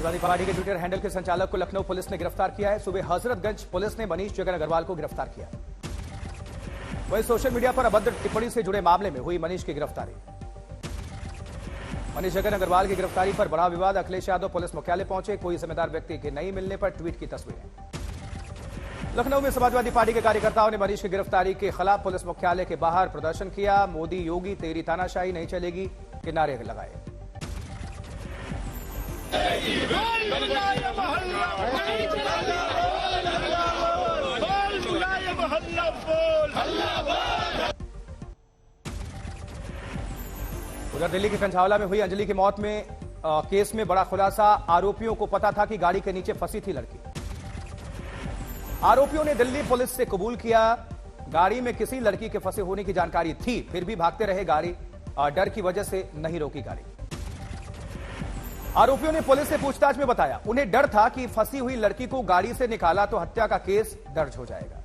Samajwadi party के Twitter handle के संचालक को लखनऊ पुलिस ने गिरफ्तार किया है। सुबह हजरतगंज पुलिस ने मनीष जगन अग्रवाल को गिरफ्तार किया। वहीं सोशल मीडिया पर अभद्र टिप्पणी से जुड़े मामले में हुई मनीष की गिरफ्तारी। मनीष जगन अग्रवाल की गिरफ्तारी पर बड़ा विवाद। अखिलेश यादव पुलिस मुख्यालय पहुंचे। कोई जिम्मेदार व्यक्ति के नहीं मिलने पर ट्वीट की तस्वीरें। लखनऊ में समाजवादी पार्टी के कार्यकर्ताओं ने मनीष की गिरफ्तारी के खिलाफ पुलिस मुख्यालय के बाहर प्रदर्शन किया। मोदी योगी तेरी तानाशाही नहीं चलेगी के नारे लगाए। उधर दिल्ली के कंझावला में हुई अंजलि की मौत में केस में बड़ा खुलासा। आरोपियों को पता था कि गाड़ी के नीचे फंसी थी लड़की। आरोपियों ने दिल्ली पुलिस से कबूल किया गाड़ी में किसी लड़की के फंसे होने की जानकारी थी, फिर भी भागते रहे। गाड़ी डर की वजह से नहीं रोकी गाड़ी। आरोपियों ने पुलिस से पूछताछ में बताया उन्हें डर था कि फंसी हुई लड़की को गाड़ी से निकाला तो हत्या का केस दर्ज हो जाएगा।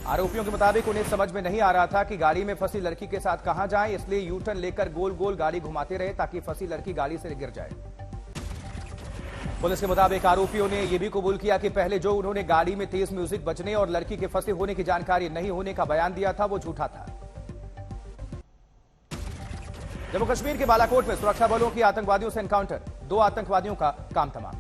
आरोपियों के मुताबिक उन्हें समझ में नहीं आ रहा था कि गाड़ी में फंसी लड़की के साथ कहां जाएं, इसलिए यू टर्न लेकर गोल गोल गाड़ी घुमाते रहे ताकि फंसी लड़की गाड़ी से गिर जाए। पुलिस के मुताबिक आरोपियों ने यह भी कबूल किया कि पहले जो उन्होंने गाड़ी में तेज म्यूजिक बजने और लड़की के फंसे होने की जानकारी नहीं होने का बयान दिया था वो झूठा था। जम्मू कश्मीर के बालाकोट में सुरक्षा बलों की आतंकवादियों से एनकाउंटर। 2 आतंकवादियों का काम तमाम।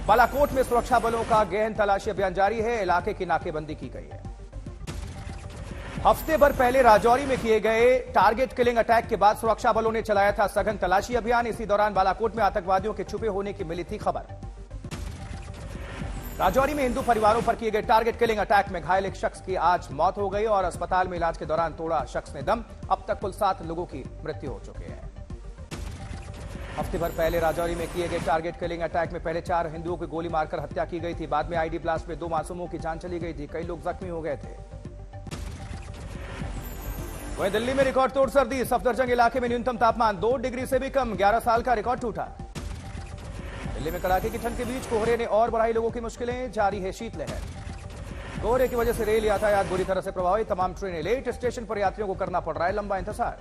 बालाकोट में सुरक्षा बलों का गहन तलाशी अभियान जारी है। इलाके की नाकेबंदी की गई है। हफ्ते भर पहले राजौरी में किए गए टारगेट किलिंग अटैक के बाद सुरक्षा बलों ने चलाया था सघन तलाशी अभियान। इसी दौरान बालाकोट में आतंकवादियों के छुपे होने की मिली थी खबर। राजौरी में हिंदू परिवारों पर किए गए टारगेट किलिंग अटैक में घायल एक शख्स की आज मौत हो गई और अस्पताल में इलाज के दौरान तोड़ा शख्स ने दम। अब तक कुल 7 लोगों की मृत्यु हो चुकी है। हफ्ते भर पहले राजौरी में किए गए टारगेट किलिंग अटैक में पहले 4 हिंदुओं की गोली मारकर हत्या की गई थी। बाद में आईडी ब्लास्ट में 2 मासूमों की जान चली गई थी। कई लोग जख्मी हो गए थे। वहीं दिल्ली में रिकॉर्ड तोड़ सर्दी। सफदरजंग इलाके में न्यूनतम तापमान 2 डिग्री से भी कम। 11 साल का रिकॉर्ड टूटा। दिल्ली में कड़ाके की ठंड के बीच कोहरे ने और बढ़ाई लोगों की मुश्किलें। जारी है शीतलहर। कोहरे की वजह से रेल यातायात बुरी तरह से प्रभावित। तमाम ट्रेनें लेट। स्टेशन पर यात्रियों को करना पड़ रहा है लंबा इंतजार।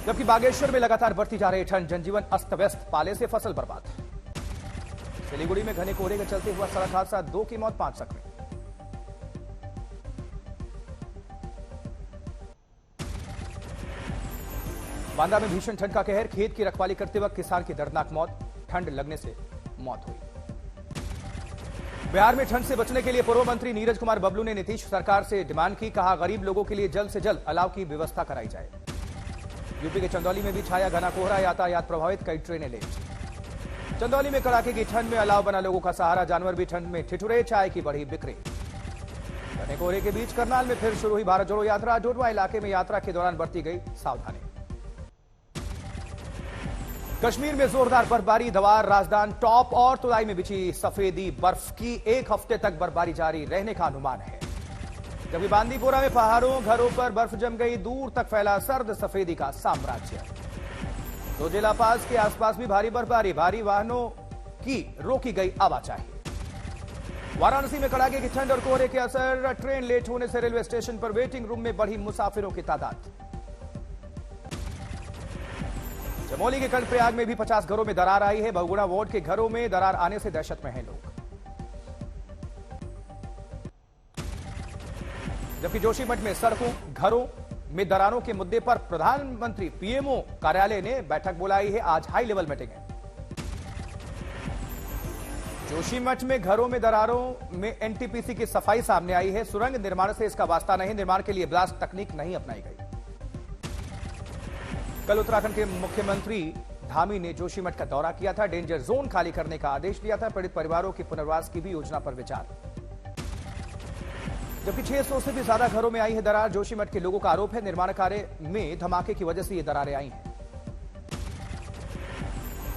जबकि बागेश्वर में लगातार बढ़ती जा रही ठंड। जनजीवन अस्त व्यस्त। पाले से फसल बर्बाद। सिलीगुड़ी में घने कोहरे के चलते हुआ सड़क हादसा। 2 की मौत, 5 जख्मी। बांदा में भीषण ठंड का कहर। खेत की रखवाली करते वक्त किसान की दर्दनाक मौत। ठंड लगने से मौत हुई। बिहार में ठंड से बचने के लिए पूर्व मंत्री नीरज कुमार बबलू ने नीतीश सरकार से डिमांड की। कहा गरीब लोगों के लिए जल्द से जल्द अलाव की व्यवस्था कराई जाए। यूपी के चंदौली में भी छाया घना कोहरा। यातायात प्रभावित। कई ट्रेनें लेट। चंदौली में कड़ाके की ठंड में अलाव बना लोगों का सहारा। जानवर भी ठंड में ठिठुरे। चाय की बढ़ी बिक्री। घने कोहरे के बीच करनाल में फिर शुरू हुई भारत जोड़ो यात्रा। डोडवा इलाके में यात्रा के दौरान बरती गई सावधानी। कश्मीर में जोरदार बर्फबारी। दवार, राजदान, टॉप और तुलाई में बिछी सफेदी बर्फ की 1 हफ्ते तक बर्फबारी जारी रहने का अनुमान है। जबकि बांदीपोरा में पहाड़ों घरों पर बर्फ जम गई। दूर तक फैला सर्द सफेदी का साम्राज्य। तो जिला पास के आसपास भी भारी बर्फबारी। भारी वाहनों की रोकी गई आवाजाही। वाराणसी में कड़ाके की ठंड और कोहरे के असर। ट्रेन लेट होने से रेलवे स्टेशन पर वेटिंग रूम में बढ़ी मुसाफिरों की तादाद। चमोली के कर्णप्रयाग में भी 50 घरों में दरार आई है। बहुगुणा वार्ड के घरों में दरार आने से दहशत में हैं लोग। जबकि जोशीमठ में सड़कों घरों में दरारों के मुद्दे पर प्रधानमंत्री पीएमओ कार्यालय ने बैठक बुलाई है। आज हाई लेवल मीटिंग है। जोशीमठ में घरों में दरारों में एनटीपीसी की सफाई सामने आई है। सुरंग निर्माण से इसका वास्ता नहीं। निर्माण के लिए ब्लास्ट तकनीक नहीं अपनाई गई। कल उत्तराखंड के मुख्यमंत्री धामी ने जोशीमठ का दौरा किया था। डेंजर जोन खाली करने का आदेश दिया था। पीड़ित परिवारों की पुनर्वास की भी योजना पर विचार। जबकि 600 से भी ज्यादा घरों में आई है दरार। जोशीमठ के लोगों का आरोप है निर्माण कार्य में धमाके की वजह से ये दरारें आई हैं।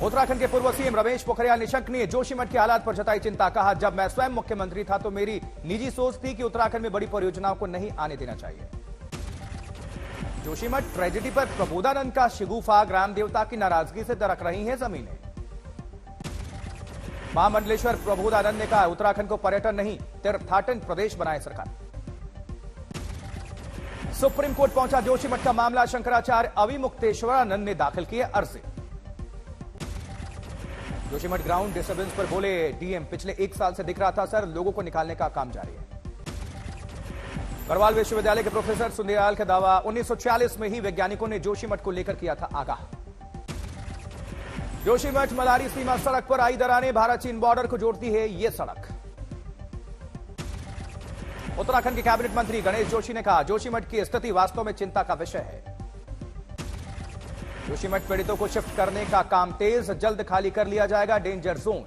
उत्तराखंड के पूर्व सीएम रमेश पोखरियाल निशंक ने जोशीमठ के हालात पर जताई चिंता। कहा जब मैं स्वयं मुख्यमंत्री था तो मेरी निजी सोच थी कि उत्तराखंड में बड़ी परियोजनाओं को नहीं आने देना चाहिए। जोशीमठ ट्रेजेडी पर प्रबोधानंद का शिगुफा। ग्राम देवता की नाराजगी से दरक रही हैं जमीनें। महामंडलेश्वर प्रबोधानंद ने कहा उत्तराखंड को पर्यटन नहीं तीर्थाटन प्रदेश बनाए सरकार। सुप्रीम कोर्ट पहुंचा जोशीमठ का मामला। शंकराचार्य अविमुक्तेश्वरानंद ने दाखिल किए अर्जी। जोशीमठ ग्राउंड डिस्टर्बेंस पर बोले डीएम, पिछले 1 साल से दिख रहा था सर, लोगों को निकालने का काम जारी है। गढ़वाल विश्वविद्यालय के प्रोफेसर सुंदरलाल का दावा, 1946 में ही वैज्ञानिकों ने जोशीमठ को लेकर किया था आगाह। जोशीमठ मलारी सीमा सड़क पर आई दरारें, भारत चीन बॉर्डर को जोड़ती है यह सड़क। उत्तराखंड के कैबिनेट मंत्री गणेश जोशी ने कहा, जोशीमठ की स्थिति वास्तव में चिंता का विषय है। जोशीमठ पीड़ितों को शिफ्ट करने का काम तेज, जल्द खाली कर लिया जाएगा danger zone.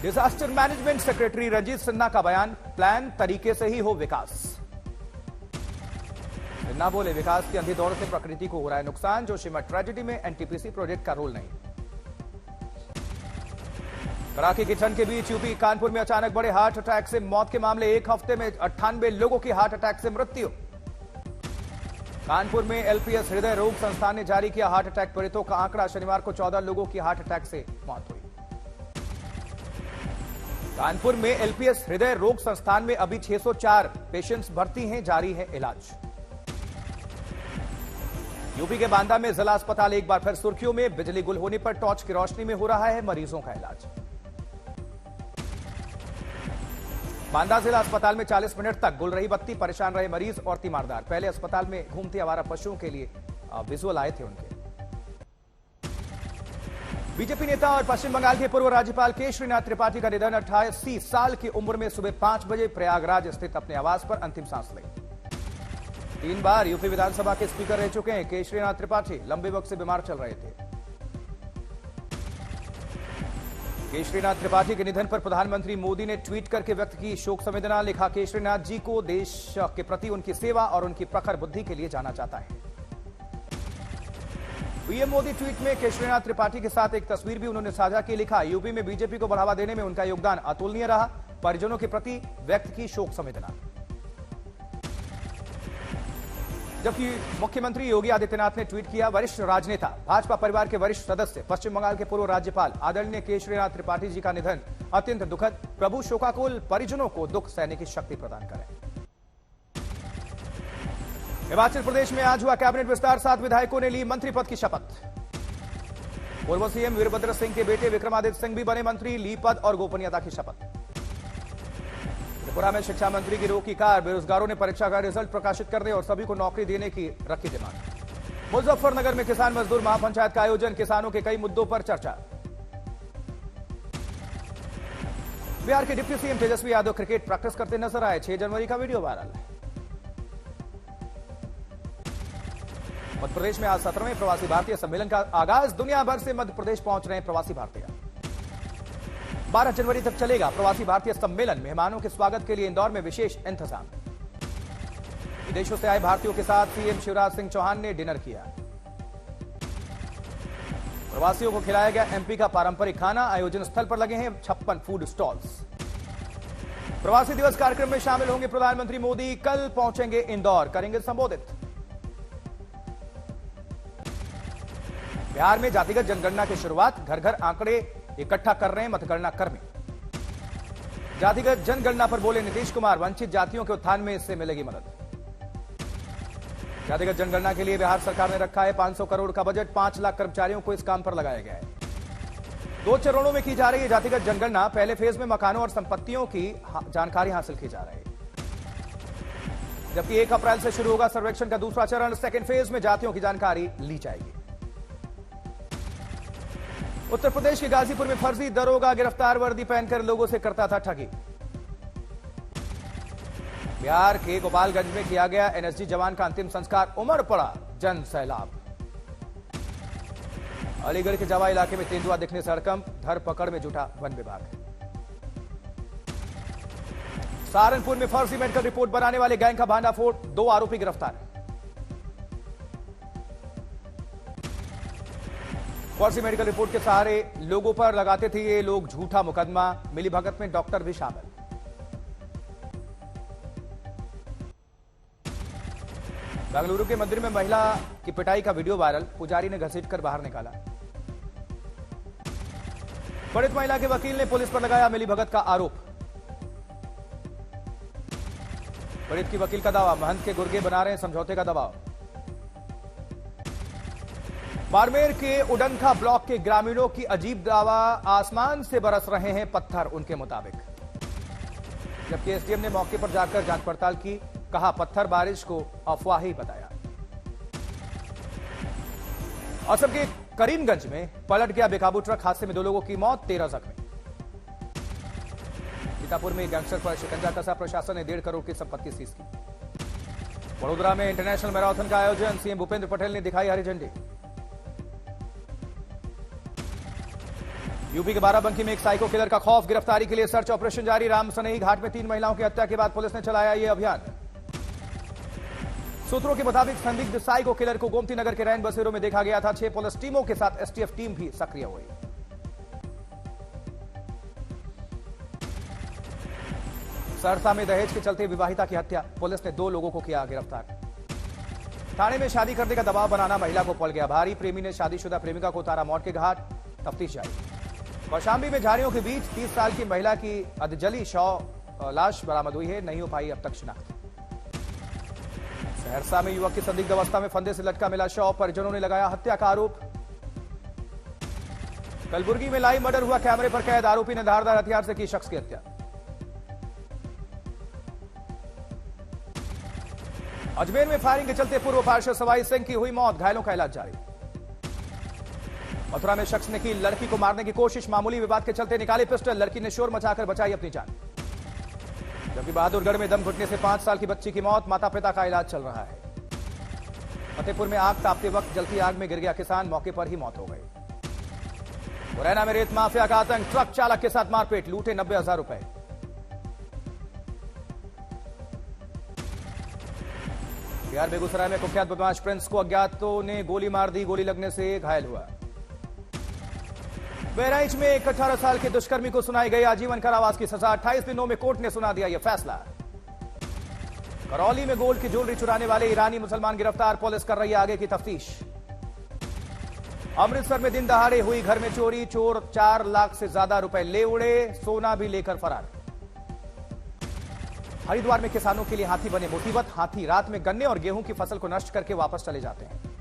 Disaster management secretary Ranjit Sinha का बयान, प्लान तरीके से ही हो विकास। सिन्हा बोले, विकास की अंधी दौड़ से प्रकृति को हो रहा है नुकसान, जोशीमठ ट्रेजेडी में एनटीपीसी प्रोजेक्ट का रोल नहीं। कड़ाके की ठंड के बीच यूपी कानपुर में अचानक बड़े हार्ट अटैक से मौत के मामले, 1 हफ्ते में 98 लोगों की हार्ट अटैक से मृत्यु। कानपुर में एलपीएस हृदय रोग संस्थान ने जारी किया हार्ट अटैक पीड़ितों का आंकड़ा, शनिवार को 14 लोगों की हार्ट अटैक से मौत हुई। कानपुर में एलपीएस हृदय रोग संस्थान में अभी 604 पेशेंट्स भर्ती हैं, जारी है इलाज। यूपी के बांदा में जिला अस्पताल एक बार फिर सुर्खियों में, बिजली गुल होने पर टॉर्च की रोशनी में हो रहा है मरीजों का इलाज। बांदा जिला अस्पताल में 40 मिनट तक गुल रही बत्ती, परेशान रहे मरीज और तीमारदार। पहले अस्पताल में घूमते आवारा पशुओं के लिए विजुअल आए थे उनके। बीजेपी नेता और पश्चिम बंगाल के पूर्व राज्यपाल केशरीनाथ त्रिपाठी का निधन, 88 साल की उम्र में सुबह 5 बजे प्रयागराज स्थित अपने आवास पर अंतिम सांस ली। 3 बार यूपी विधानसभा के स्पीकर रह चुके हैं केशरीनाथ त्रिपाठी, लंबे वक्त से बीमार चल रहे थे। केशरीनाथ त्रिपाठी के निधन पर प्रधानमंत्री मोदी ने ट्वीट करके व्यक्त की शोक संवेदना। लिखा, केशरीनाथ जी को देश के प्रति उनकी सेवा और उनकी प्रखर बुद्धि के लिए जाना जाता है। पीएम मोदी ट्वीट में केशरीनाथ त्रिपाठी के साथ एक तस्वीर भी उन्होंने साझा की। लिखा, यूपी में बीजेपी को बढ़ावा देने में उनका योगदान अतुलनीय रहा, परिजनों के प्रति व्यक्त की शोक संवेदना। जबकि मुख्यमंत्री योगी आदित्यनाथ ने ट्वीट किया, वरिष्ठ राजनेता, भाजपा परिवार के वरिष्ठ सदस्य, पश्चिम बंगाल के पूर्व राज्यपाल आदरणीय केशरीनाथ त्रिपाठी जी का निधन अत्यंत दुखद। प्रभु शोकाकुल परिजनों को दुख सहने की शक्ति प्रदान करें। हिमाचल प्रदेश में आज हुआ कैबिनेट विस्तार, 7 विधायकों ने ली मंत्री पद की शपथ। पूर्व सीएम वीरभद्र सिंह के बेटे विक्रमादित्य सिंह भी बने मंत्री, ली पद और गोपनीयता की शपथ। त्रिपुरा में शिक्षा मंत्री की रोकी कार, बेरोजगारों ने परीक्षा का रिजल्ट प्रकाशित करने और सभी को नौकरी देने की रखी डिमांड। मुजफ्फरनगर में किसान मजदूर महापंचायत का आयोजन, किसानों के कई मुद्दों पर चर्चा। बिहार के deputy CM Tejashwi Yadav cricket practice करते नजर आए, 6 जनवरी का वीडियो वायरल। मध्य प्रदेश में आज 17वें प्रवासी भारतीय सम्मेलन का आगाज, दुनिया भर से मध्य प्रदेश पहुंच रहे हैं प्रवासी भारतीय। 12 जनवरी तक चलेगा प्रवासी भारतीय सम्मेलन। मेहमानों के स्वागत के लिए इंदौर में विशेष इंतजाम। विदेशों से आए भारतीयों के साथ सीएम शिवराज सिंह चौहान ने डिनर किया। प्रवासियों को खिलाया गया एमपी का पारंपरिक खाना, आयोजन स्थल पर लगे हैं 56 फूड स्टॉल्स। प्रवासी दिवस कार्यक्रम में शामिल होंगे प्रधानमंत्री मोदी, कल पहुंचेंगे इंदौर, करेंगे संबोधित। बिहार में जातिगत जनगणना की शुरुआत, घर घर आंकड़े इकट्ठा कर रहे हैं मतगणना कर्मी। जातिगत जनगणना पर बोले नीतीश कुमार, वंचित जातियों के उत्थान में इससे मिलेगी मदद। जातिगत जनगणना के लिए बिहार सरकार ने रखा है 500 करोड़ का बजट, 5 लाख कर्मचारियों को इस काम पर लगाया गया है। 2 चरणों में की जा रही है जातिगत जनगणना। पहले फेज में मकानों और संपत्तियों की जानकारी हासिल की जा रही है, जबकि 1 अप्रैल से शुरू होगा सर्वेक्षण का दूसरा चरण। सेकेंड फेज में जातियों की जानकारी ली जाएगी। उत्तर प्रदेश के गाजीपुर में फर्जी दरोगा गिरफ्तार, वर्दी पहनकर लोगों से करता था ठगी। बिहार के गोपालगंज में किया गया एनएसजी जवान का अंतिम संस्कार, उमड़ पड़ा जन सैलाब। अलीगढ़ के जवा इलाके में तेंदुआ दिखने से हड़कंप, धरपकड़ में जुटा वन विभाग। सहारनपुर में फर्जी मेडिकल रिपोर्ट बनाने वाले गैंग का भांडाफोड़, 2 आरोपी गिरफ्तार। फर्जी मेडिकल रिपोर्ट के सहारे लोगों पर लगाते थे ये लोग झूठा मुकदमा, मिलीभगत में डॉक्टर भी शामिल। बेंगलुरु के मंदिर में महिला की पिटाई का वीडियो वायरल, पुजारी ने घसीटकर बाहर निकाला। पीड़ित महिला के वकील ने पुलिस पर लगाया मिलीभगत का आरोप। पीड़ित की वकील का दावा, महंत के गुर्गे बना रहे हैं समझौते का दबाव। बाड़मेर के उडनखा ब्लॉक के ग्रामीणों की अजीब दावा, आसमान से बरस रहे हैं पत्थर उनके मुताबिक। जबकि एसडीएम ने मौके पर जाकर जांच पड़ताल की, कहा पत्थर बारिश को अफवाह ही बताया। असम के करीमगंज में पलट गया बेकाबू ट्रक, हादसे में 2 लोगों की मौत, 13 जख्मी। सीतापुर में गैंगस्टर पर शिकंजा कसा, प्रशासन ने 1.5 करोड़ की संपत्ति सीज की। वडोदरा में इंटरनेशनल मैराथन का आयोजन, सीएम भूपेंद्र पटेल ने दिखाई हरी झंडी। यूपी के बाराबंकी में एक साइको किलर का खौफ, गिरफ्तारी के लिए सर्च ऑपरेशन जारी। रामसनई घाट में 3 महिलाओं की हत्या के बाद पुलिस ने चलाया यह अभियान। सूत्रों के मुताबिक संदिग्ध साइको किलर को गोमती नगर के रैन बसेरों में देखा गया था। 6 पुलिस टीमों के साथ एसटीएफ टीम भी सक्रिय हुई। सहरसा में दहेज के चलते विवाहिता की हत्या, पुलिस ने 2 लोगों को किया गिरफ्तार। थाने में शादी करने का दबाव बनाना महिला को पड़ गया भारी, प्रेमी ने शादीशुदा प्रेमिका को उतारा मौत के घाट, तफ्तीश जारी। कौशाम्बी में झाड़ियों के बीच 30 साल की महिला की अधजली लाश बरामद हुई है, नहीं हो पाई अब तक शिनाख्त। सहरसा में युवक की संदिग्ध अवस्था में फंदे से लटका मिला शव, परिजनों ने लगाया हत्या का आरोप। कलबुर्गी में लाइव मर्डर हुआ, कैमरे पर कैद, आरोपी ने धारदार हथियार से की शख्स की हत्या। अजमेर में फायरिंग के चलते पूर्व पार्षद सवाई सिंह की हुई मौत, घायलों का इलाज जारी। मथुरा में शख्स ने की लड़की को मारने की कोशिश, मामूली विवाद के चलते निकाली पिस्टल, लड़की ने शोर मचाकर बचाई अपनी जान। जबकि बहादुरगढ़ में दम घुटने से 5 साल की बच्ची की मौत, माता पिता का इलाज चल रहा है। फतेहपुर में आग तापते वक्त जलती आग में गिर गया किसान, मौके पर ही मौत हो गई। मुरैना में रेत माफिया का आतंक, ट्रक चालक के साथ मारपीट, लूटे 90,000 रुपए। बिहार बेगूसराय में कुख्यात बदमाश प्रिंस को अज्ञातों ने गोली मार दी, गोली लगने से घायल हुआ। बहराइच में एक 18 साल के दुष्कर्मी को सुनाई गई आजीवन कारावास की सजा, 28 दिनों में कोर्ट ने सुना दिया यह फैसला। करौली में गोल्ड की ज्वेलरी चुराने वाले ईरानी मुसलमान गिरफ्तार, पुलिस कर रही है आगे की तफ्तीश। अमृतसर में दिन दहाड़े हुई घर में चोरी, चोर 4 लाख से ज्यादा रुपए ले उड़े, सोना भी लेकर फरार। हरिद्वार में किसानों के लिए हाथी बने मुसीबत, हाथी रात में गन्ने और गेहूं की फसल को नष्ट करके वापस चले जाते हैं।